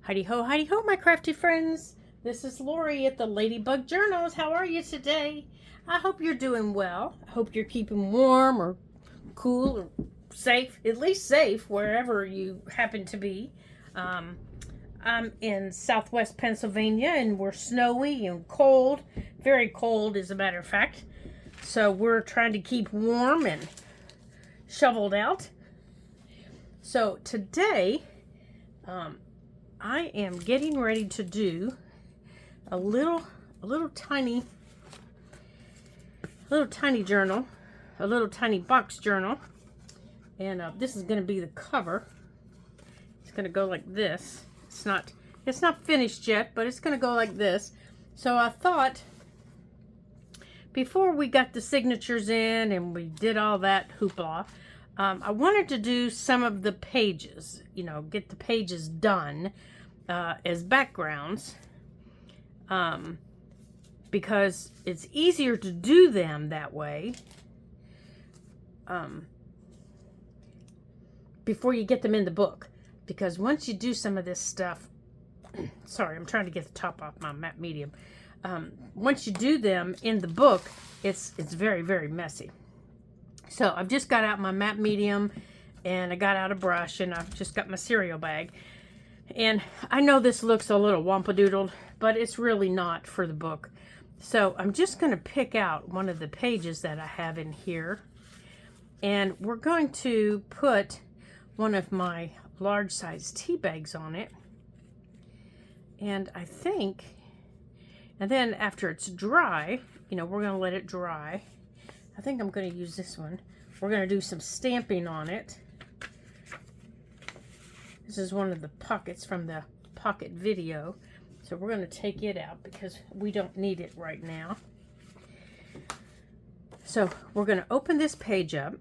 Heidi ho, my crafty friends. This is Lori at the Ladybug Journals. How are you today? I hope you're doing well. I hope you're keeping warm or cool or safe, at least safe wherever you happen to be. I'm in southwest Pennsylvania and we're snowy and cold, very cold as a matter of fact. So we're trying to keep warm and shoveled out. So today, I am getting ready to do a little tiny journal, a little tiny box journal, and this is going to be the cover. It's going to go like this. It's not finished yet, but it's going to go like this. So I thought before we got the signatures in and we did all that hoopla, I wanted to do some of the pages, get the pages done as backgrounds, because it's easier to do them that way before you get them in the book. Because once you do some of this stuff, sorry, I'm trying to get the top off my matte medium. Once you do them in the book, it's very, very messy. So I've just got out my matte medium and I got out a brush and I've just got my cereal bag. And I know this looks a little wampadoodled, but it's really not for the book. So I'm just going to pick out one of the pages that I have in here. And we're going to put one of my large size tea bags on it. And I think, and then after it's dry, we're going to let it dry. I think I'm going to use this one. We're going to do some stamping on it. This is one of the pockets from the pocket video. So we're going to take it out because we don't need it right now. So we're going to open this page up.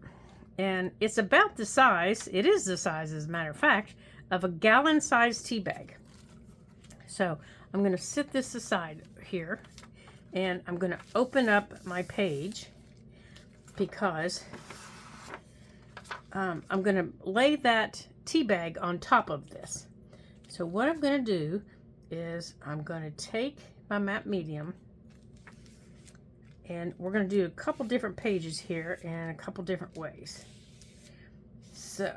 And it's about the size, it is the size as a matter of fact, of a gallon-sized tea bag. So I'm going to set this aside here. And I'm going to open up my page, because I'm going to lay that tea bag on top of this. So what I'm going to do is I'm going to take my matte medium and we're going to do a couple different pages here in a couple different ways. So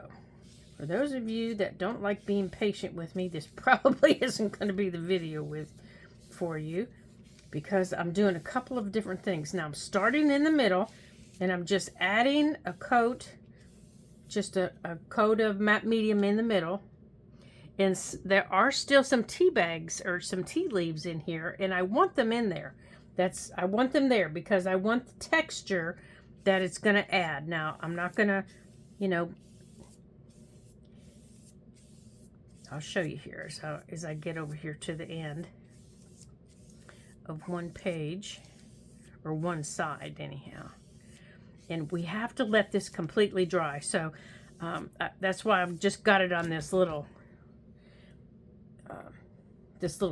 for those of you that don't like being patient with me, this probably isn't going to be the video for you, because I'm doing a couple of different things. Now I'm starting in the middle and I'm just adding a coat, just a coat of matte medium in the middle. And there are still some tea bags or some tea leaves in here, and I want them in there. I want them there because I want the texture that it's going to add. Now, I'm not going to, I'll show you here as I get over here to the end of one page, or one side anyhow. And we have to let this completely dry. So that's why I've just got it on this little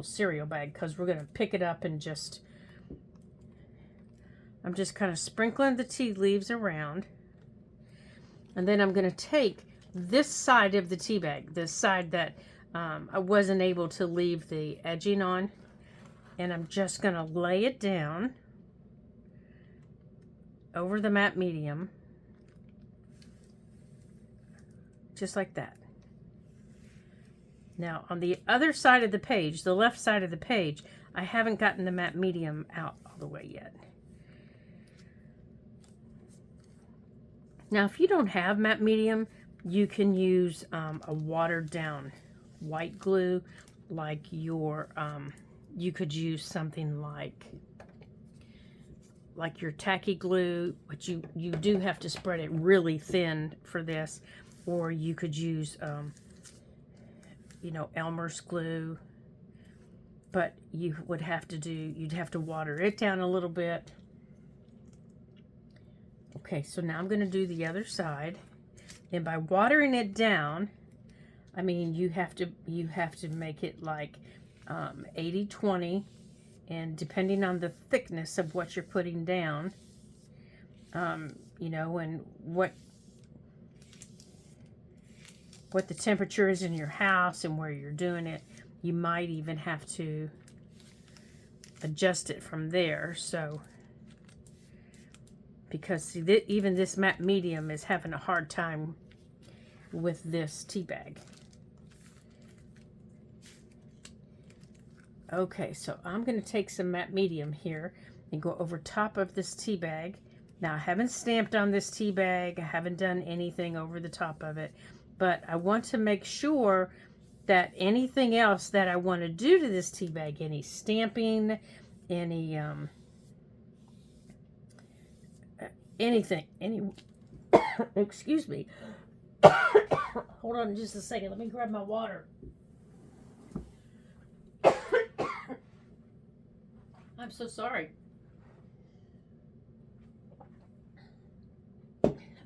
cereal bag, because we're going to pick it up and I'm just kind of sprinkling the tea leaves around. And then I'm going to take this side of the tea bag, this side that I wasn't able to leave the edging on, and I'm just going to lay it down over the matte medium, just like that. Now on the other side of the page, the left side of the page, I haven't gotten the matte medium out all the way yet. Now if you don't have matte medium, you can use a watered down white glue, like you could use something like your tacky glue, but you do have to spread it really thin for this. Or you could use Elmer's glue, but you'd have to water it down a little bit. Okay, so now I'm going to do the other side, and by watering it down, I mean you have to make it like 80-20, and depending on the thickness of what you're putting down, and what the temperature is in your house and where you're doing it, you might even have to adjust it from there. So, because see, even this matte medium is having a hard time with this tea bag. Okay, so I'm going to take some matte medium here and go over top of this tea bag. Now, I haven't stamped on this tea bag. I haven't done anything over the top of it. But I want to make sure that anything else that I want to do to this tea bag, any stamping, any, anything, excuse me. Hold on just a second. Let me grab my water. I'm so sorry.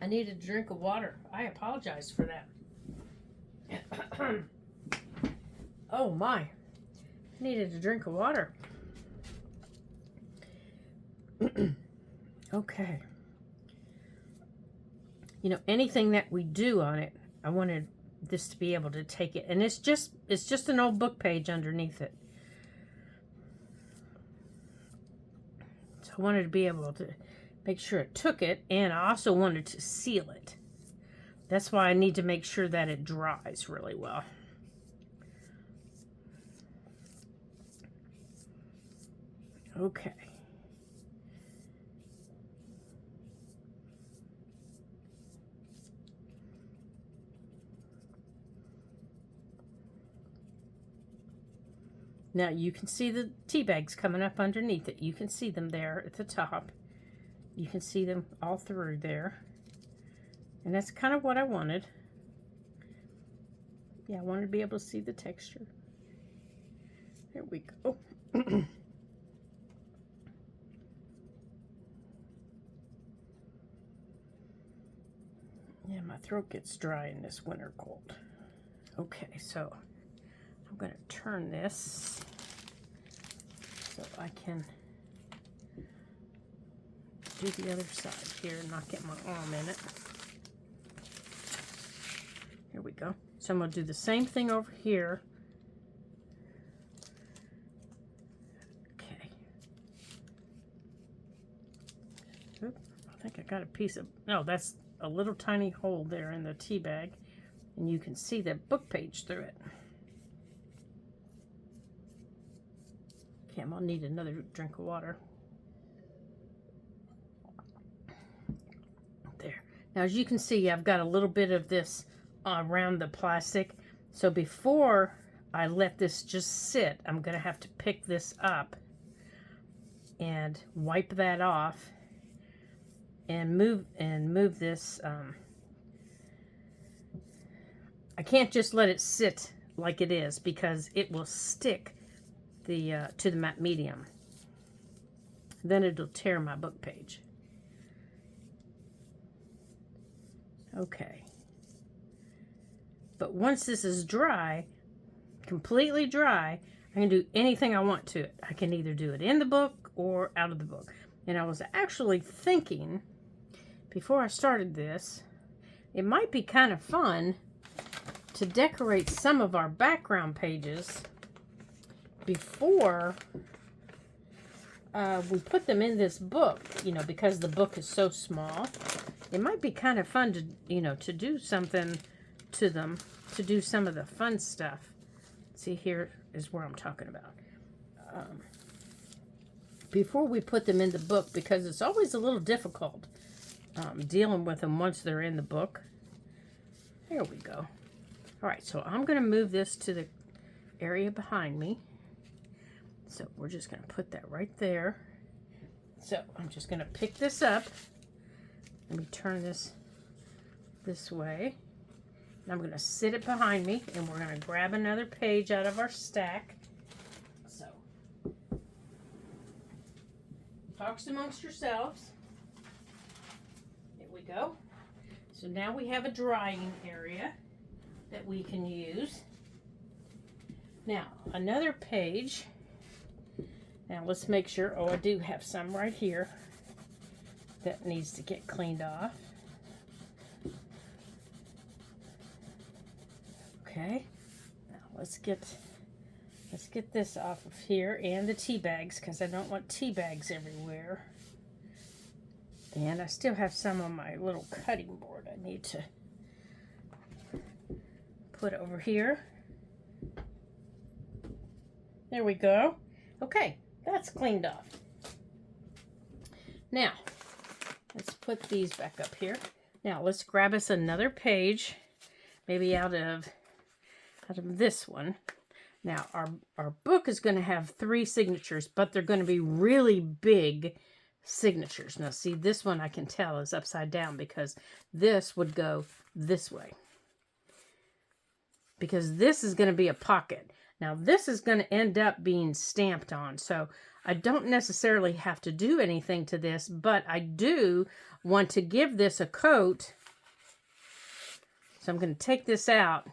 I need a drink of water. I apologize for that. Oh my. I needed a drink of water. Okay. You know, anything that we do on it, I wanted this to be able to take it. And it's just an old book page underneath it. So I wanted to be able to make sure it took it, and I also wanted to seal it. That's why I need to make sure that it dries really well. Okay. Now you can see the tea bags coming up underneath it. You can see them there at the top. You can see them all through there. And that's kind of what I wanted. Yeah, I wanted to be able to see the texture. There we go. Yeah, my throat gets dry in this winter cold. Okay, so I'm going to turn this so I can do the other side here and not get my arm in it. Here we go. So I'm going to do the same thing over here. Okay. Oop, I think I got a piece of, no, that's a little tiny hole there in the tea bag. And you can see the book page through it. Okay, I'm going to need another drink of water. There. Now, as you can see, I've got a little bit of this around the plastic. So before I let this just sit, I'm going to have to pick this up and wipe that off and move this. I can't just let it sit like it is because it will stick the to the matte medium. Then it'll tear my book page. Okay. But once this is dry, completely dry, I can do anything I want to it. I can either do it in the book or out of the book. And I was actually thinking, before I started this, it might be kind of fun to decorate some of our background pages before we put them in this book, you know, because the book is so small. It might be kind of fun to, you know, to do something to them, to do some of the fun stuff. See, here is where I'm talking about. Before we put them in the book, because it's always a little difficult dealing with them once they're in the book. There we go. All right, so I'm going to move this to the area behind me. So we're just going to put that right there. So I'm just going to pick this up. Let me turn this way. And I'm going to sit it behind me, and we're going to grab another page out of our stack. So, talks amongst yourselves. Here we go. So now we have a drying area that we can use. Now, another page. Now, let's make sure. Oh, I do have some right here that needs to get cleaned off. Okay, now let's get Let's get this off of here and the tea bags because I don't want tea bags everywhere. And I still have some on my little cutting board I need to put over here. There we go. Okay, that's cleaned off. Now, let's put these back up here. Now, let's grab us another page, maybe out of this one. Now, our book is going to have 3 signatures, but they're going to be really big signatures. Now, see, this one I can tell is upside down because this would go this way. Because this is going to be a pocket. Now, this is going to end up being stamped on, so I don't necessarily have to do anything to this, but I do want to give this a coat. So I'm going to take this out.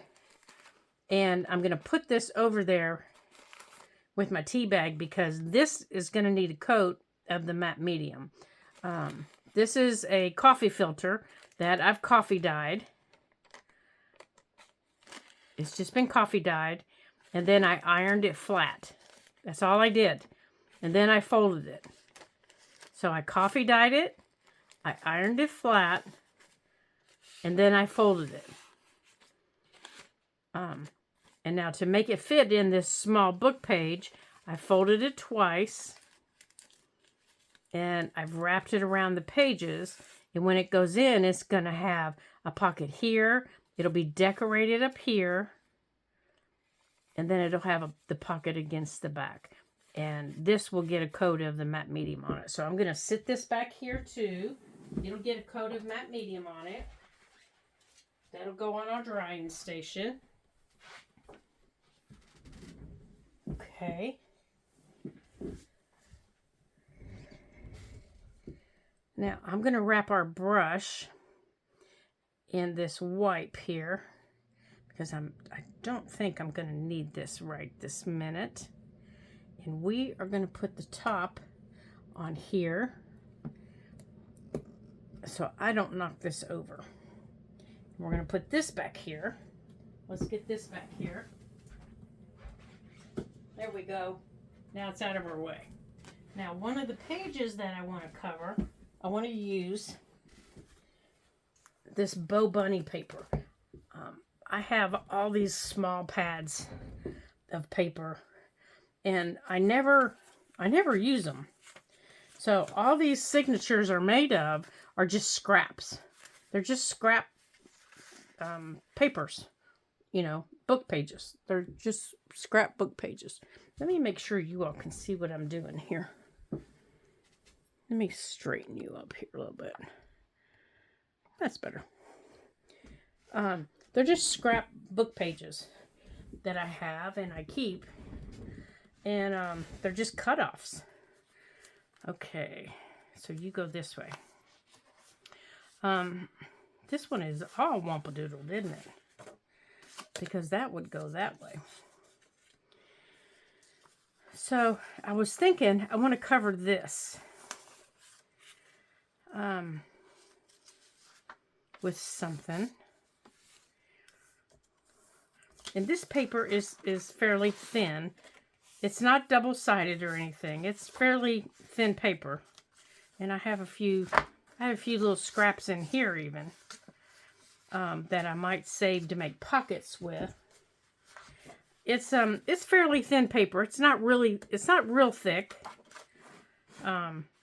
And I'm going to put this over there with my tea bag because this is going to need a coat of the matte medium. This is a coffee filter that I've coffee dyed. It's just been coffee dyed. And then I ironed it flat. That's all I did. And then I folded it. So I coffee dyed it. I ironed it flat. And then I folded it. And now to make it fit in this small book page, I folded it twice. And I've wrapped it around the pages. And when it goes in, it's going to have a pocket here. It'll be decorated up here. And then it'll have the pocket against the back. And this will get a coat of the matte medium on it. So I'm going to sit this back here too. It'll get a coat of matte medium on it. That'll go on our drying station. Okay. Now I'm going to wrap our brush in this wipe here because I don't think I'm going to need this right this minute. And we are going to put the top on here so I don't knock this over. We're going to put this back here. Let's get this back here. There we go. Now it's out of our way. Now one of the pages that I want to cover, I want to use this Bo Bunny paper. I have all these small pads of paper and I never use them. So all these signatures are made of are just scraps. They're just scrap papers, you know, book pages. They're just scrap book pages. Let me make sure you all can see what I'm doing here. Let me straighten you up here a little bit. That's better. They're just scrap book pages that I have and I keep. And they're just cutoffs. Okay, so you go this way. This one is all Wampadoodle, didn't it? Because that would go that way. So I was thinking I want to cover this with something. And this paper is fairly thin. It's not double-sided or anything. It's fairly thin paper. And I have a few little scraps in here even that I might save to make pockets with. It's fairly thin paper. It's not real thick.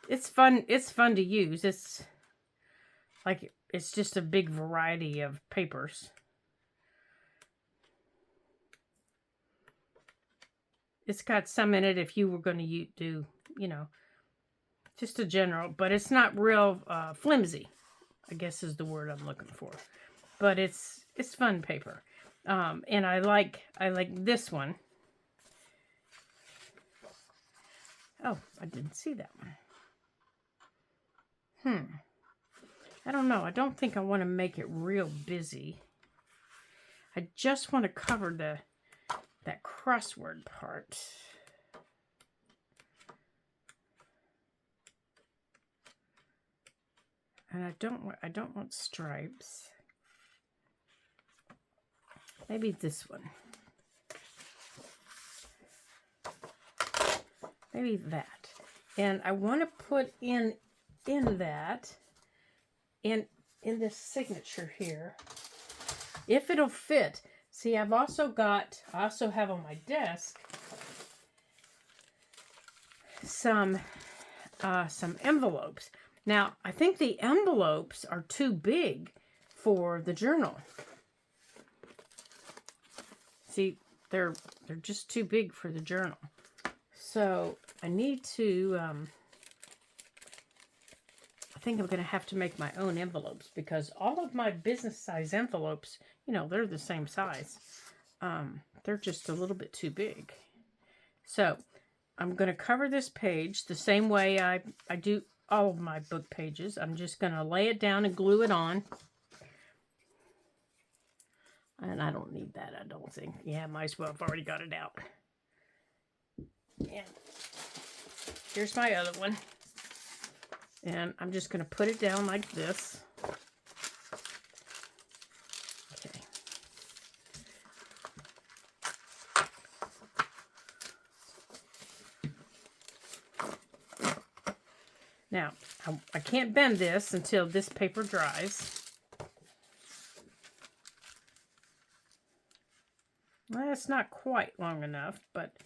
It's fun to use. It's just a big variety of papers. It's got some in it if you were going to do, you know, just a general, but it's not real flimsy, I guess is the word I'm looking for. But it's fun paper. And I like this one. Oh, I didn't see that one. I don't know. I don't think I want to make it real busy. I just want to cover that crossword part. And I don't want stripes. Maybe this one. maybe that. And I want to put in that, in this signature here, if it'll fit. See, I also have on my desk some envelopes. Now, I think the envelopes are too big for the journal. See, they're just too big for the journal. So I need to, I think I'm going to have to make my own envelopes, because all of my business size envelopes, you know, they're the same size. They're just a little bit too big. So I'm going to cover this page the same way I do all of my book pages. I'm just going to lay it down and glue it on. And I don't need that, I don't think. Yeah, might as well. I've already got it out. And here's my other one. And I'm just going to put it down like this. Okay. Now, I can't bend this until this paper dries. Well, it's not quite long enough, but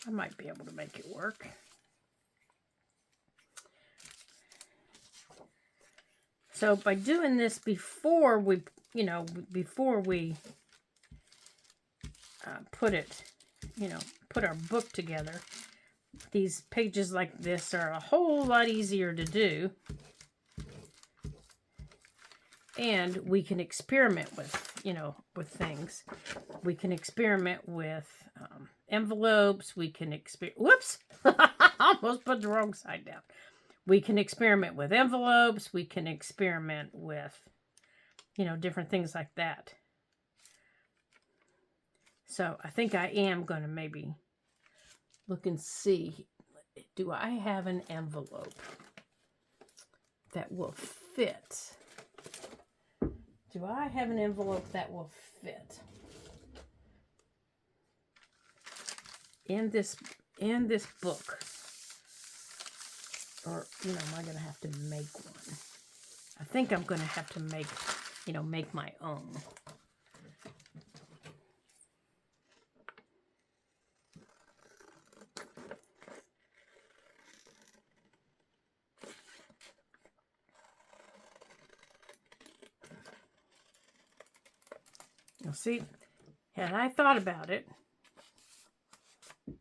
I might be able to make it work. So by doing this before we, put our book together, these pages like this are a whole lot easier to do. And we can experiment with things. We can experiment with envelopes. We can whoops! I almost put the wrong side down. We can experiment with envelopes. We can experiment with, different things like that. So I think I am going to maybe look and see, do I have an envelope that will fit? Do I have an envelope that will fit in this book? Or, am I going to have to make one? I think I'm going to have to make my own. You'll see, had I thought about it,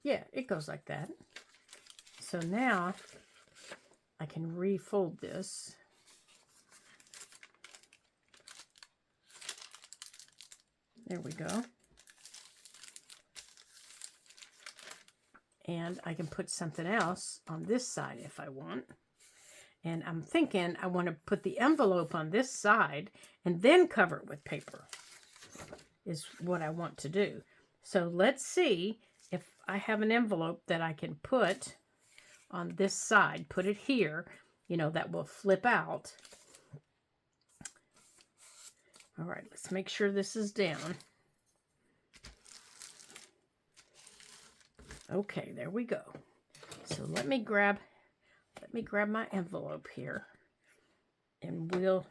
yeah, it goes like that. So now I can refold this. There we go. And I can put something else on this side if I want. And I'm thinking I want to put the envelope on this side and then cover it with paper, is what I want to do. So let's see if I have an envelope that I can put on this side, put it here, that will flip out. All right, let's make sure this is down. Okay, there we go. So let me grab my envelope here, and we'll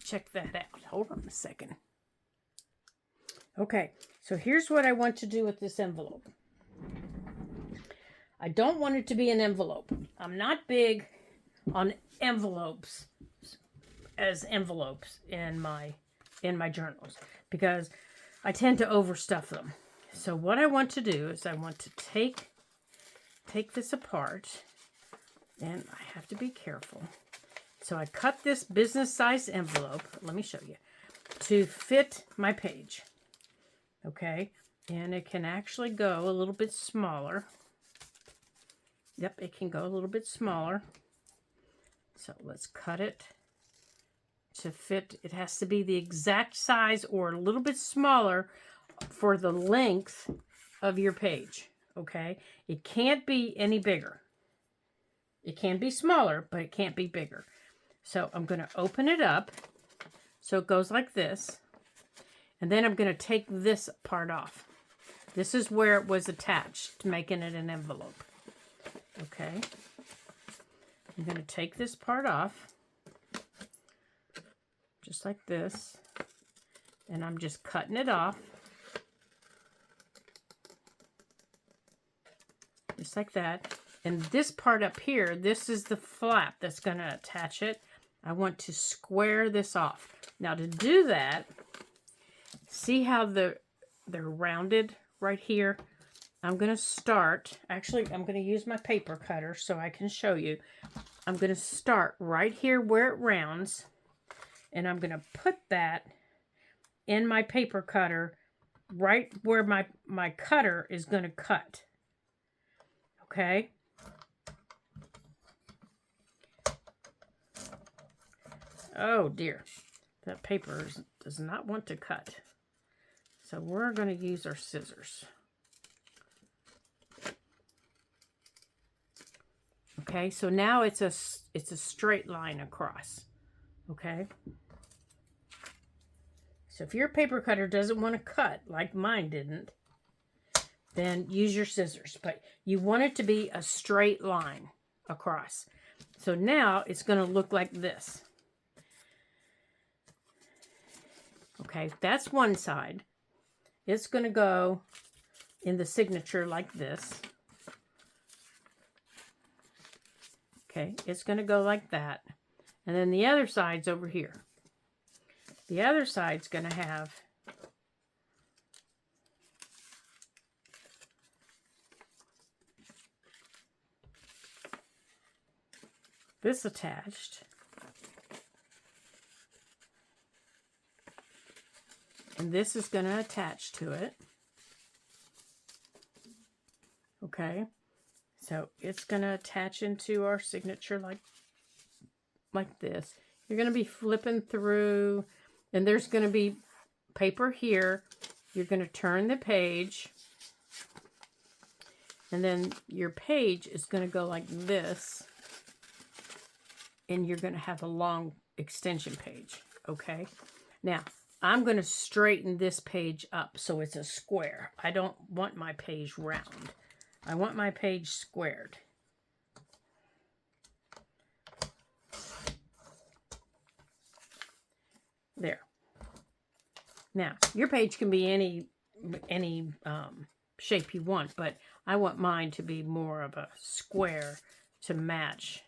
check that out. Hold on a second. Okay, so here's what I want to do with this envelope. I don't want it to be an envelope. I'm not big on envelopes as envelopes in my journals, because I tend to overstuff them. So what I want to do is I want to take this apart, and I have to be careful. So I cut this business size envelope, let me show you, to fit my page. Okay, and it can actually go a little bit smaller. Yep, it can go a little bit smaller. So let's cut it to fit. It has to be the exact size or a little bit smaller for the length of your page. Okay, it can't be any bigger. It can be smaller, but it can't be bigger. So I'm going to open it up so it goes like this. And then I'm going to take this part off. This is where it was attached to making it an envelope. Okay. I'm going to take this part off, just like this, and I'm just cutting it off, just like that. And this part up here, this is the flap that's going to attach it. I want to square this off. Now to do that, see how they're rounded right here? I'm going to start, actually I'm going to use my paper cutter so I can show you. I'm going to start right here where it rounds, and I'm going to put that in my paper cutter right where my cutter is going to cut. Okay? Oh dear, that paper does not want to cut. So we're going to use our scissors. Okay, so now it's a straight line across. Okay. So if your paper cutter doesn't want to cut, like mine didn't, then use your scissors. But you want it to be a straight line across. So now it's going to look like this. Okay, that's one side. It's going to go in the signature like this. Okay, it's going to go like that. And then the other side's over here. The other side's going to have this attached. And this is going to attach to it. Okay. So it's going to attach into our signature like this. You're going to be flipping through, and there's going to be paper here. You're going to turn the page, and then your page is going to go like this, and you're going to have a long extension page. Okay. Now, I'm going to straighten this page up so it's a square. I don't want my page round. I want my page squared. There. Now, your page can be any shape you want, but I want mine to be more of a square to match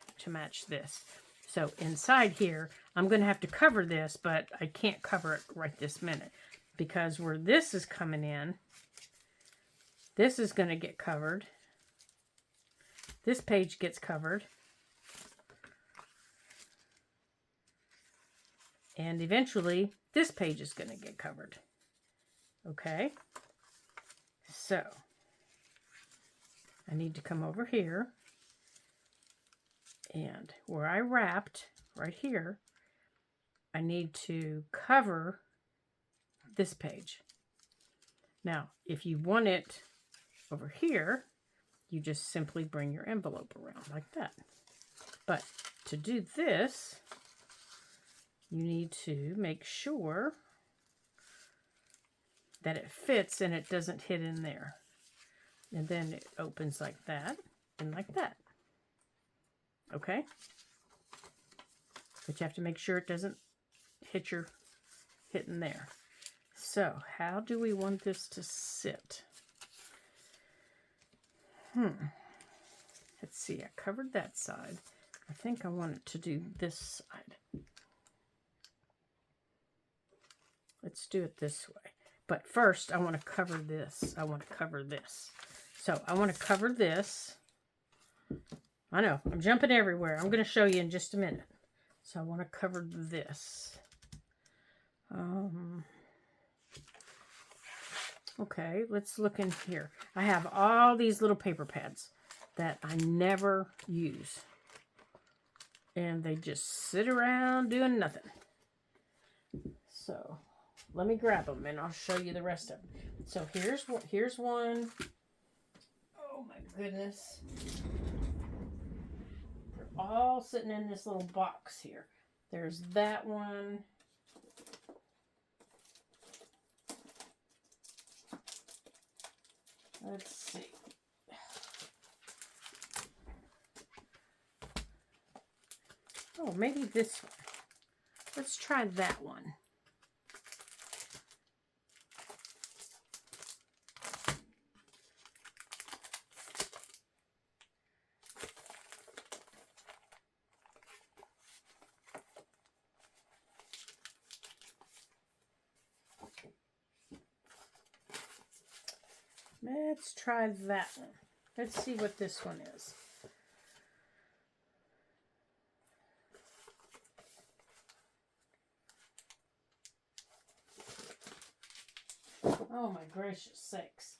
this. So inside here, I'm going to have to cover this, but I can't cover it right this minute because where this is coming in, this is going to get covered. This page gets covered. And eventually, this page is going to get covered. Okay? So, I need to come over here. And where I wrapped, right here, I need to cover this page. Now, if you want it over here, you just simply bring your envelope around like that. But to do this, you need to make sure that it fits and it doesn't hit in there. And then it opens like that and like that. Okay? But you have to make sure it doesn't hit in there. So, how do we want this to sit? Let's see, I covered that side. I think I want it to do this side. Let's do it this way. But first, I want to cover this. So, I want to cover this. I know, I'm jumping everywhere. I'm going to show you in just a minute. So, I want to cover this. Okay, let's look in here. I have all these little paper pads that I never use. And they just sit around doing nothing. So, let me grab them and I'll show you the rest of them. So, here's one. Oh my goodness. They're all sitting in this little box here. There's that one. Let's see. Oh, maybe this one. Let's try that one. Let's try that one. Let's see what this one is. Oh my gracious sakes.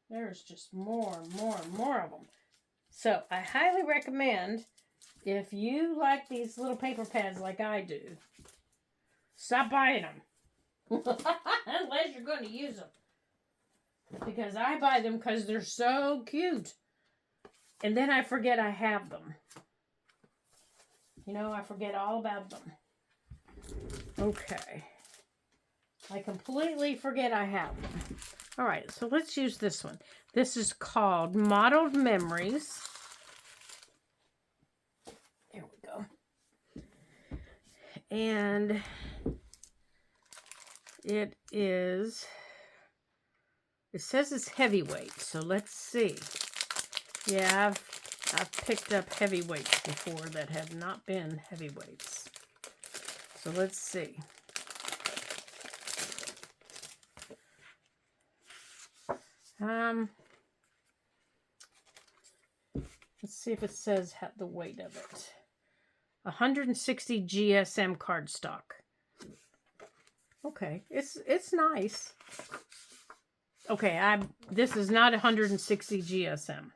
There's just more and more and more of them. So I highly recommend, if you like these little paper pads like I do, stop buying them. Unless you're going to use them. Because I buy them because they're so cute. And then I forget I have them. You know, I forget all about them. Okay. I completely forget I have them. All right, so let's use this one. This is called Modeled Memories. There we go. And it says it's heavyweight, so let's see. Yeah, I've picked up heavyweights before that have not been heavyweights. So let's see. Let's see if it says the weight of it. 160 GSM cardstock. Okay, it's nice. Okay, this is not 160 GSM.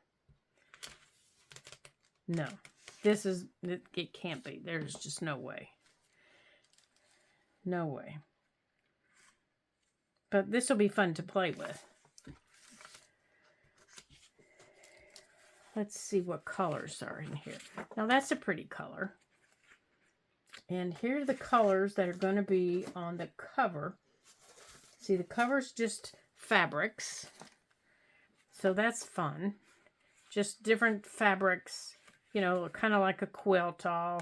No, it can't be. There's just no way. No way. But this will be fun to play with. Let's see what colors are in here. Now that's a pretty color. And here are the colors that are going to be on the cover. See, the cover's just fabrics. So that's fun. Just different fabrics, you know, kind of like a quilt all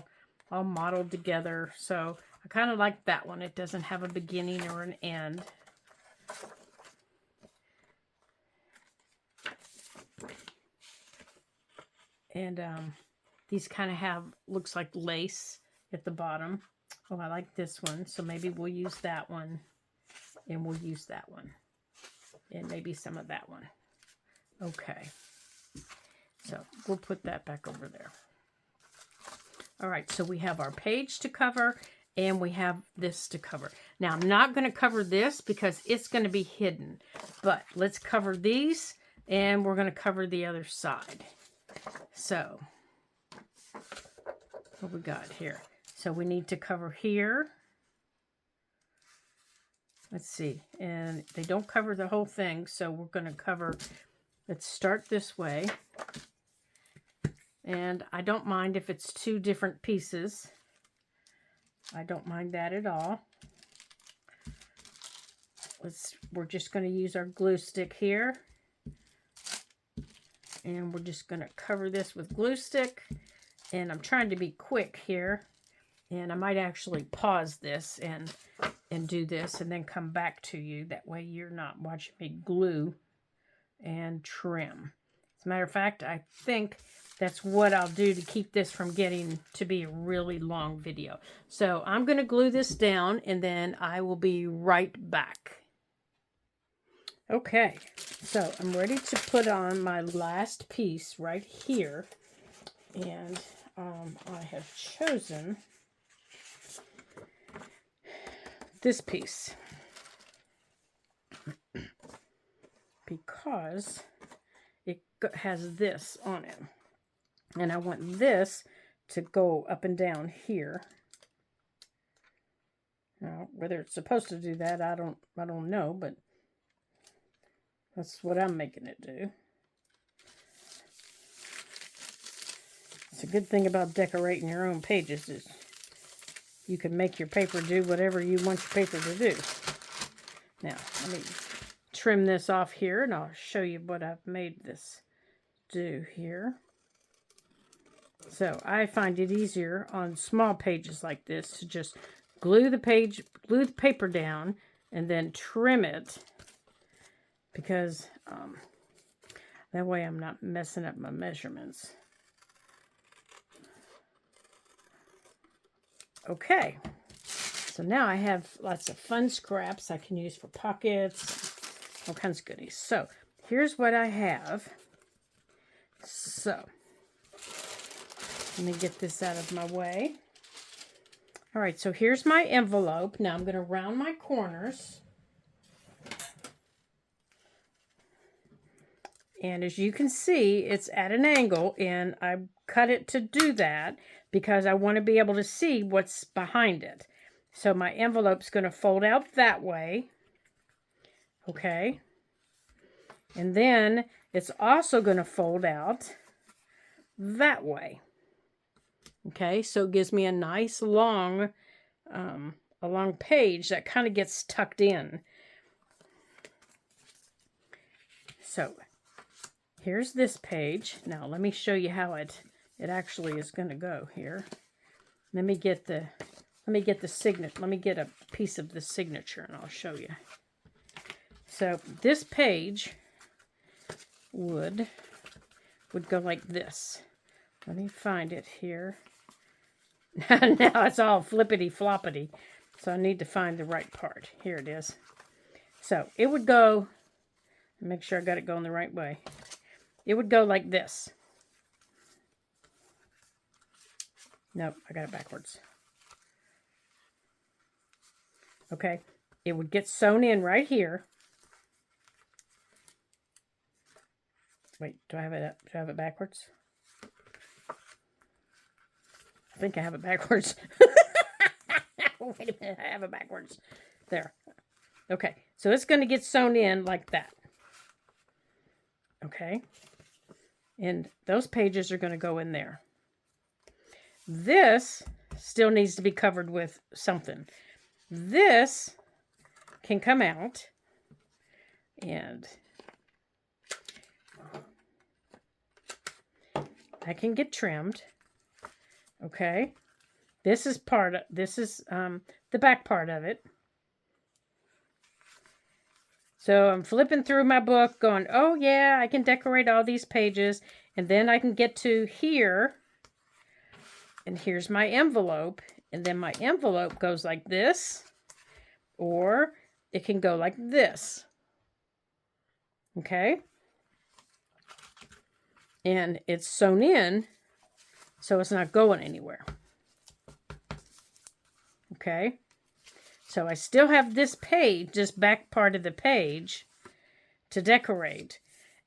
modeled together. So I kind of like that one. It doesn't have a beginning or an end. And these kind of have, looks like lace at the bottom. Oh, I like this one. So maybe we'll use that one. And we'll use that one. And maybe some of that one. Okay. So we'll put that back over there. All right. So we have our page to cover. And we have this to cover. Now, I'm not going to cover this because it's going to be hidden. But let's cover these. And we're going to cover the other side. So, what we got here? So we need to cover here. Let's see. And they don't cover the whole thing, so we're going to cover, let's start this way. And I don't mind if it's two different pieces. I don't mind that at all. We're just going to use our glue stick here. And we're just going to cover this with glue stick. And I'm trying to be quick here. And I might actually pause this and do this and then come back to you. That way you're not watching me glue and trim. As a matter of fact, I think that's what I'll do to keep this from getting to be a really long video. So I'm going to glue this down and then I will be right back. Okay, so I'm ready to put on my last piece right here. And I have chosen this piece because it has this on it. And I want this to go up and down here. Now, whether it's supposed to do that, I don't know, but that's what I'm making it do. It's a good thing about decorating your own pages is you can make your paper do whatever you want your paper to do. Now, let me trim this off here and I'll show you what I've made this do here. So I find it easier on small pages like this to just glue the paper down and then trim it, because that way I'm not messing up my measurements. Okay, so now I have lots of fun scraps I can use for pockets, all kinds of goodies. So here's what I have. So let me get this out of my way. All right, so here's my envelope. Now I'm going to round my corners. And as you can see, it's at an angle, and I cut it to do that because I want to be able to see what's behind it. So my envelope's going to fold out that way. Okay. And then it's also going to fold out that way. Okay, so it gives me a nice long, a long page that kind of gets tucked in. So here's this page. Now let me show you how it actually is going to go here. Let me get the signature. Let me get a piece of the signature and I'll show you. So this page would go like this. Let me find it here. Now it's all flippity floppity. So I need to find the right part. Here it is. So it would go, make sure I got it going the right way. It would go like this. Nope, I got it backwards. Okay, it would get sewn in right here. Wait, do I have it backwards? I think I have it backwards. Wait a minute, I have it backwards. There. Okay, so it's going to get sewn in like that. Okay, and those pages are going to go in there. This still needs to be covered with something. This can come out and that can get trimmed. Okay, this is the back part of it. So I'm flipping through my book going, oh yeah, I can decorate all these pages. And then I can get to here. And here's my envelope. And then my envelope goes like this. Or it can go like this. Okay. And it's sewn in, so it's not going anywhere. Okay. So I still have this page, this back part of the page to decorate.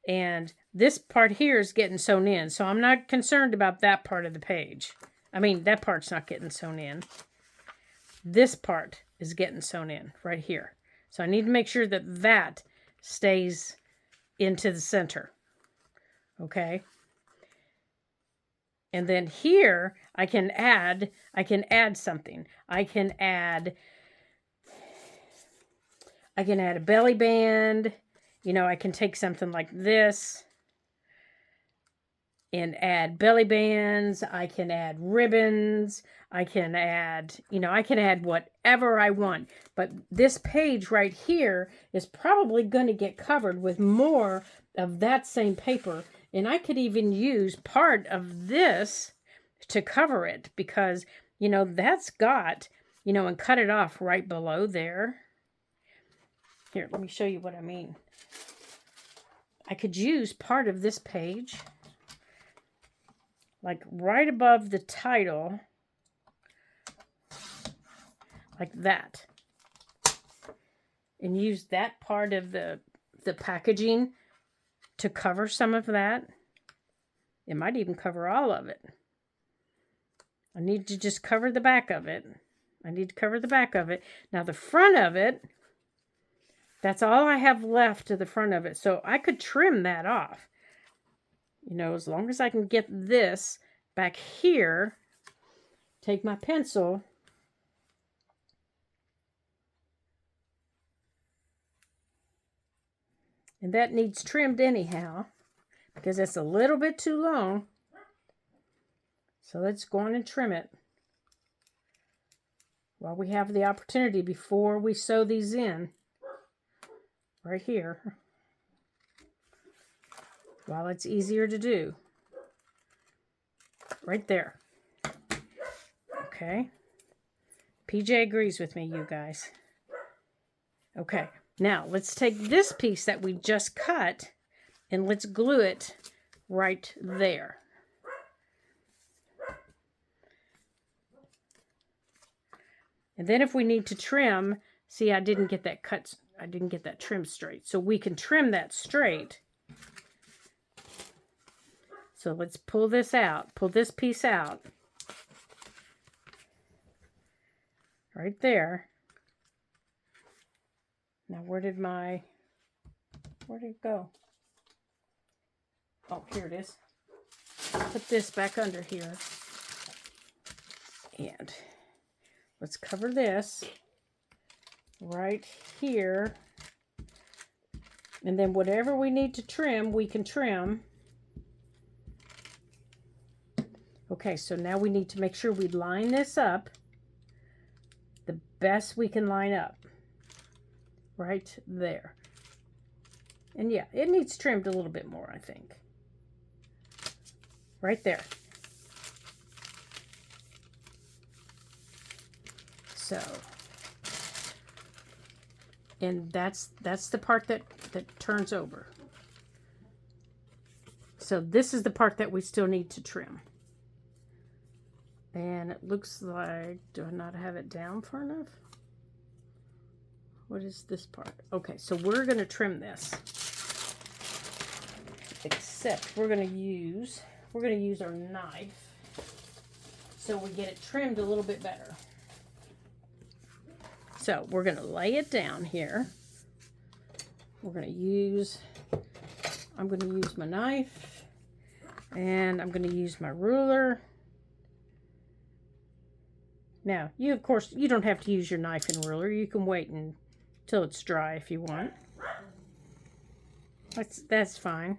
And this part here is getting sewn in. So I'm not concerned about that part of the page. I mean, that part's not getting sewn in. This part is getting sewn in right here. So I need to make sure that that stays into the center. Okay. And then here I can add something. I can add a belly band. You know, I can take something like this and add belly bands. I can add ribbons. I can add whatever I want. But this page right here is probably going to get covered with more of that same paper. And I could even use part of this to cover it because, that's got, and cut it off right below there. Here, let me show you what I mean. I could use part of this page, like right above the title, like that. And use that part of the packaging to cover some of that. It might even cover all of it. I need to just cover the back of it. Now the front of it, that's all I have left to the front of it. So I could trim that off. As long as I can get this back here, take my pencil and that needs trimmed anyhow because it's a little bit too long. So let's go on and trim it while we have the opportunity before we sew these in. Right here. While it's easier to do. Right there. Okay. PJ agrees with me, you guys. Okay. Now, let's take this piece that we just cut and let's glue it right there. And then if we need to trim, see, I didn't get that trim straight. So we can trim that straight. So let's pull this out, pull this piece out. Right there. Now where did it go? Oh, here it is. Put this back under here. And let's cover this right here. And then whatever we need to trim, we can trim. Okay, so now we need to make sure we line this up the best we can line up. Right there. And yeah, it needs trimmed a little bit more, I think. Right there. So, and that's the part that turns over. So this is the part that we still need to trim. And it looks like, do I not have it down far enough? What is this part? Okay, so we're going to trim this. Except we're going to use our knife so we get it trimmed a little bit better. So we're going to lay it down here. I'm going to use my knife and I'm going to use my ruler. Now, of course, you don't have to use your knife and ruler. You can wait until it's dry if you want. That's fine.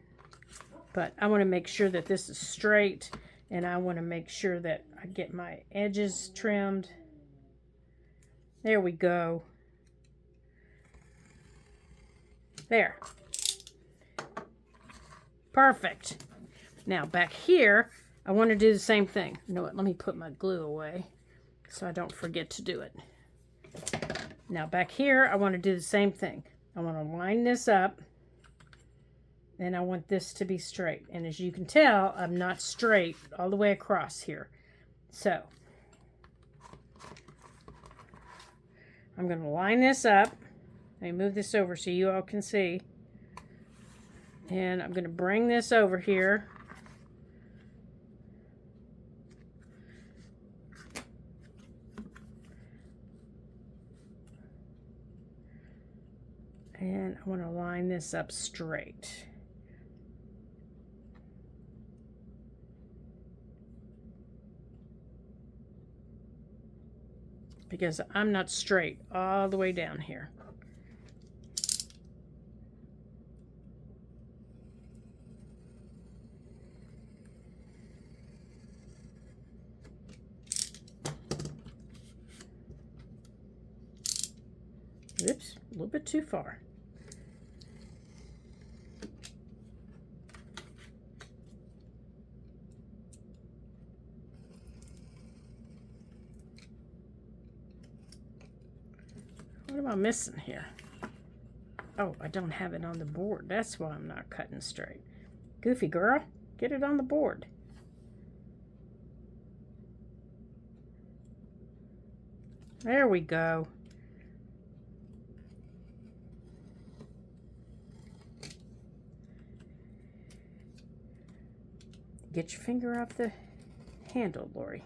But I want to make sure that this is straight, and I want to make sure that I get my edges trimmed. There we go. There. Perfect. Now, back here, I want to do the same thing. You know what? Let me put my glue away so I don't forget to do it. Now back here, I want to do the same thing. I want to line this up and I want this to be straight. And as you can tell, I'm not straight all the way across here. So I'm going to line this up. Let me move this over so you all can see. And I'm going to bring this over here. And I want to line this up straight. Because I'm not straight all the way down here. Oops, a little bit too far. What am I missing here? Oh, I don't have it on the board. That's why I'm not cutting straight. Goofy girl, get it on the board. There we go. Get your finger off the handle, Lori.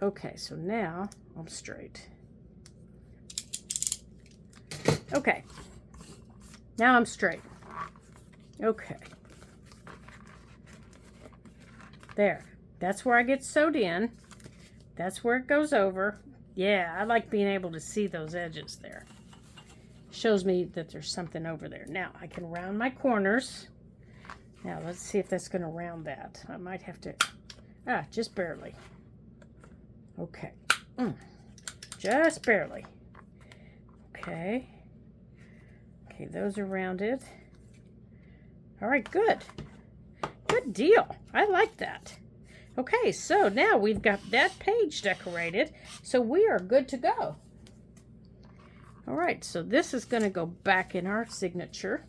Okay, so now I'm straight. Okay, now I'm straight. Okay. There. That's where I get sewed in. That's where it goes over. Yeah, I like being able to see those edges there. Shows me that there's something over there. Now I can round my corners Now let's see if that's going to round that. I might have to, just barely. Okay, just barely. Okay, those are rounded. All right, good deal. I like that. Okay, so now we've got that page decorated, so we are good to go. All right, so this is going to go back in our signature,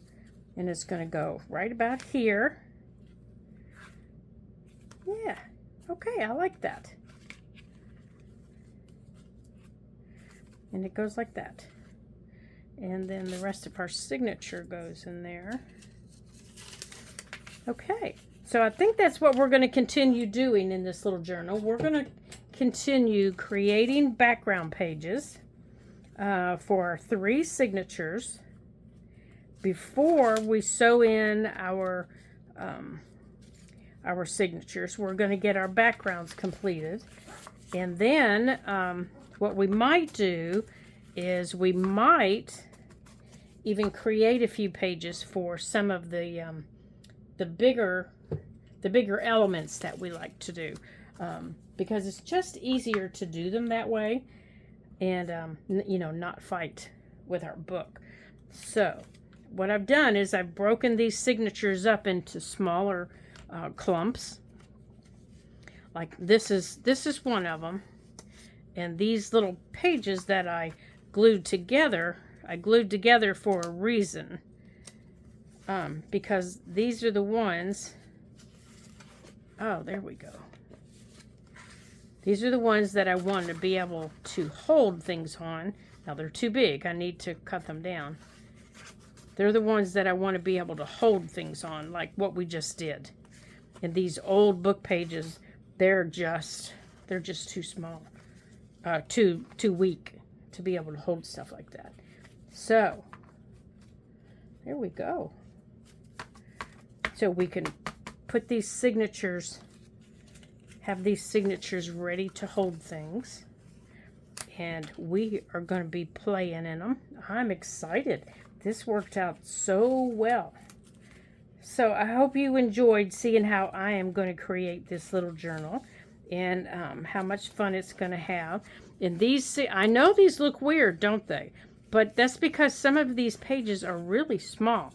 and it's going to go right about here. Yeah, okay, I like that. And it goes like that. And then the rest of our signature goes in there. Okay, so I think that's what we're going to continue doing in this little journal. We're going to continue creating background pages for 3 signatures before we sew in our signatures. We're going to get our backgrounds completed, and then what we might do is we might even create a few pages for some of the bigger elements that we like to do, because it's just easier to do them that way, and you know, not fight with our book. So what I've done is I've broken these signatures up into smaller clumps. Like this is one of them, and these little pages that I glued together for a reason, because these are the ones. Oh, there we go. These are the ones that I want to be able to hold things on. Now they're too big. I need to cut them down. They're the ones that I want to be able to hold things on, like what we just did. And these old book pages, they're just too small, too weak to be able to hold stuff like that. So there we go. So we can put these signatures, have these signatures ready to hold things, and we are going to be playing in them. I'm excited. This worked out so well. So I hope you enjoyed seeing how I am going to create this little journal, and how much fun it's going to have. And these, I know these look weird, don't they? But that's because some of these pages are really small,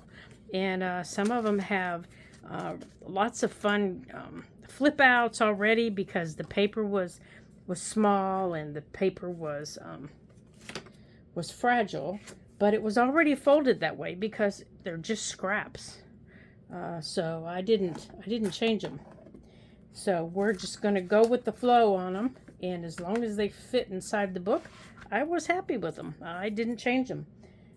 and some of them have lots of fun flip outs already, because the paper was small and the paper was fragile, but it was already folded that way because they're just scraps. So I didn't change them. So we're just going to go with the flow on them, and as long as they fit inside the book, I was happy with them. I didn't change them.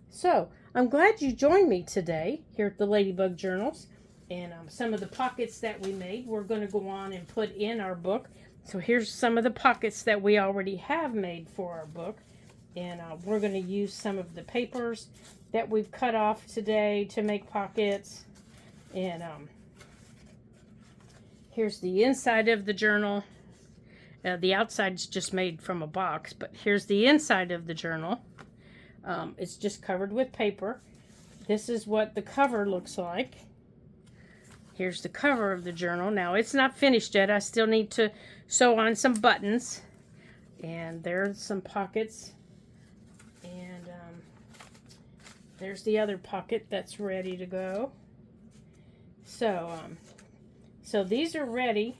So I'm glad you joined me today here at the Ladybug Journals. And some of the pockets that we made, we're going to go on and put in our book. So here's some of the pockets that we already have made for our book. And we're going to use some of the papers that we've cut off today to make pockets. And here's the inside of the journal. The outside's just made from a box, but here's the inside of the journal. It's just covered with paper. This is what the cover looks like. Here's the cover of the journal. Now, it's not finished yet. I still need to sew on some buttons. And there's some pockets. And there's the other pocket that's ready to go. So these are ready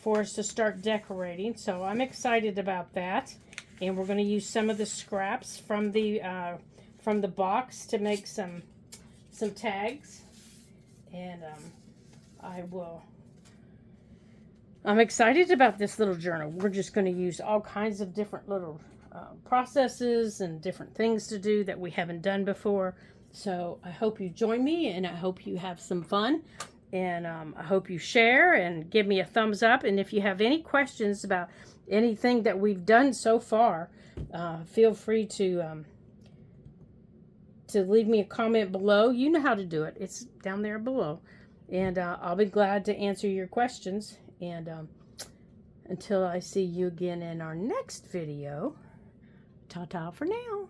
for us to start decorating. So I'm excited about that. And we're going to use some of the scraps from the box to make some tags. And I'm excited about this little journal. We're just going to use all kinds of different little processes and different things to do that we haven't done before. So I hope you join me, and I hope you have some fun, and I hope you share and give me a thumbs up. And if you have any questions about anything that we've done so far, feel free to leave me a comment below. You know how to do it. It's down there below. And I'll be glad to answer your questions. And until I see you again in our next video, ta-ta for now.